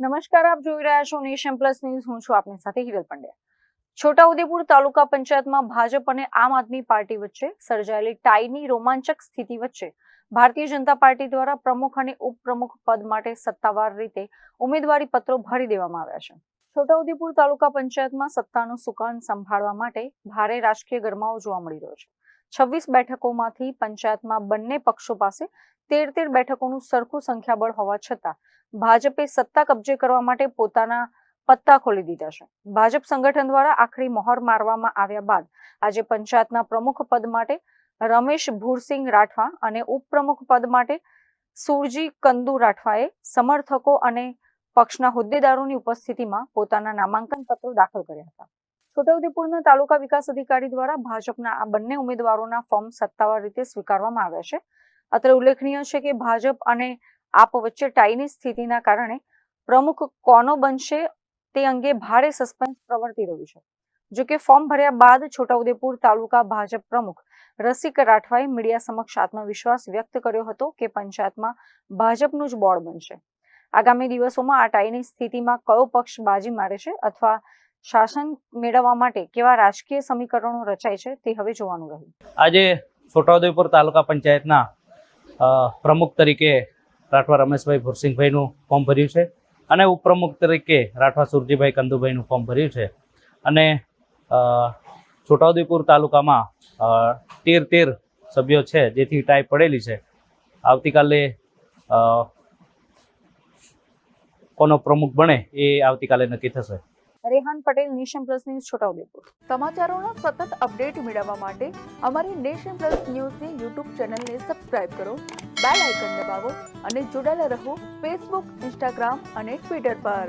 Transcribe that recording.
નમસ્કાર, આપ જોઈ રહ્યા છો નેશન પ્લસ ન્યૂઝ. હું છું આપની સાથે હિરલ પંડ્યા. છોટાઉદેપુર તાલુકા પંચાયતમાં ભાજપ અને આમ આદમી પાર્ટી વચ્ચે સર્જાયેલી ટાઈની રોમાંચક સ્થિતિ વચ્ચે ભારતીય જનતા પાર્ટી દ્વારા પ્રમુખ અને ઉપપ્રમુખ પદ માટે સત્તાવાર રીતે ઉમેદવારી પત્રો ભરી દેવામાં આવ્યા છે. છોટાઉદેપુર તાલુકા પંચાયતમાં સત્તાનું સુકાન સંભાળવા માટે ભારે રાજકીય ગરમાવો જોવા મળી રહ્યો છે. 26 બેઠકોમાંથી પંચાયતમાં બંને પક્ષો પાસે 13 બેઠકોનું સરખું સંખ્યાબળ હોવા છતાં ભાજપે સત્તા કબજે કરવા માટે પોતાના પત્તા ખોલી દીધા છે. ભાજપ સંગઠન દ્વારા આખરી મહોર મારવામાં આવ્યા બાદ આજે પંચાયતના પ્રમુખ પદ માટે રમેશ ભૂરસિંહ રાઠવા અને ઉપપ્રમુખ પદ માટે સુરજી કંદુ રાઠવાએ સમર્થકો અને પક્ષના હોદ્દેદારોની ઉપસ્થિતિમાં પોતાના નામાંકન પત્રો દાખલ કર્યા હતા. છોટાઉદેપુરના તાલુકા વિકાસ અધિકારી દ્વારા ભાજપના આ બંને ઉમેદવારોના ફોર્મ સત્તાવાર રીતે સ્વીકારવામાં આવ્યા છે. અત્રે ઉલ્લેખનીય છે કે ભાજપ અને આપ વચ્ચે ટાઈની સ્થિતિના કારણે પ્રમુખ કોનો બનશે તે અંગે ભારે સસ્પેન્સ પ્રવર્તી રહ્યું છે. જો કે ફોર્મ ભર્યા બાદ છોટાઉદેપુર તાલુકા ભાજપ પ્રમુખ રસિક રાઠવાએ મીડિયા સમક્ષ આત્મવિશ્વાસ વ્યક્ત કર્યો હતો કે પંચાયતમાં ભાજપનું જ બોર્ડ બનશે. આગામી દિવસોમાં આ ટાઈની સ્થિતિમાં કયો પક્ષ બાજી મારે છે અથવા શાસન મેળવવા માટે કેવા રાજકીય સમીકરણો રચાય છે તે હવે જોવાનું રહ્યું. આજે છોટાઉદેપુર તાલુકા પંચાયતના પ્રમુખ તરીકે રાઠવા રમેશભાઈ ભુરસિંહભાઈનું ફોર્મ ભર્યું છે અને ઉપપ્રમુખ તરીકે રાઠવા સુરજીભાઈ કંદુભાઈનું ફોર્મ ભર્યું છે. અને છોટાઉદેપુર તાલુકામાં 13 સભ્યો છે, જેથી ટાઈ પડેલી છે. આવતીકાલે કોનો પ્રમુખ બને એ આવતીકાલે નક્કી થશે. Rehan Patel, Nation Plus News, Chhota Udepur. સમાચારોના સતત અપડેટ મેળવવા માટે અમારી નેશન પ્લસ ન્યૂઝની યુટ્યુબ ચેનલને સબસ્ક્રાઇબ કરો, બેલ આઇકન દબાવો અને જોડાયેલા રહો ફેસબુક, ઇન્સ્ટાગ્રામ અને ટ્વિટર પર.